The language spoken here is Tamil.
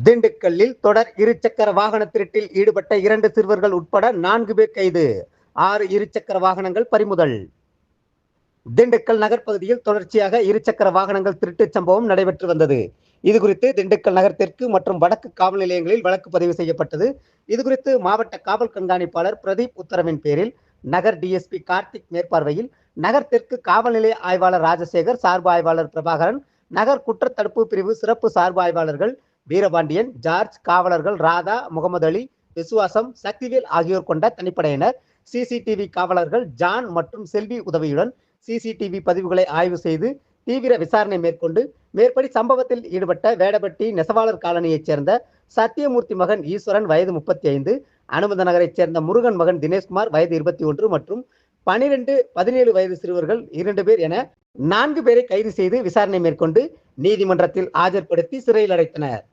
திண்டுக்கல்லில் தொடர் இருசக்கர வாகன திருட்டில் ஈடுபட்ட 2 சிறுவர்கள் உட்பட 4 பேர் கைது. 6 இருசக்கர வாகனங்கள் பறிமுதல். திண்டுக்கல் நகர் பகுதியில் தொடர்ச்சியாக இருசக்கர வாகனங்கள் திருட்டு சம்பவம் நடைபெற்று வந்தது. இதுகுறித்து திண்டுக்கல் நகர் தெற்கு மற்றும் வடக்கு காவல் நிலையங்களில் வழக்கு பதிவு செய்யப்பட்டது. இதுகுறித்து மாவட்ட காவல் கண்காணிப்பாளர் பிரதீப் உத்தரவின் பேரில் நகர் டிஎஸ்பி கார்த்திக் மேற்பார்வையில் நகர் தெற்கு காவல் நிலைய ஆய்வாளர் ராஜசேகர், சார்பு ஆய்வாளர் பிரபாகரன், நகர் குற்றத்தடுப்பு பிரிவு சிறப்பு சார்பு ஆய்வாளர்கள் வீரபாண்டியன், ஜார்ஜ், காவலர்கள் ராதா, முகமது அலி, விசுவாசம், சக்திவேல் ஆகியோர் கொண்ட தனிப்படையினர் சிசிடிவி காவலர்கள் ஜான் மற்றும் செல்வி உதவியுடன் சிசிடிவி பதிவுகளை ஆய்வு செய்து தீவிர விசாரணை மேற்கொண்டு மேற்படி சம்பவத்தில் ஈடுபட்ட வேடபட்டி நெசவாளர் காலனியைச் சேர்ந்த சத்தியமூர்த்தி மகன் ஈஸ்வரன் வயது 35, அனுமத நகரைச் சேர்ந்த முருகன் மகன் தினேஷ்குமார் வயது 21 மற்றும் 12, 17 வயது சிறுவர்கள் 2 பேர் என 4 பேரை கைது செய்து விசாரணை மேற்கொண்டு நீதிமன்றத்தில் ஆஜர்படுத்தி சிறையில் அடைத்தனர்.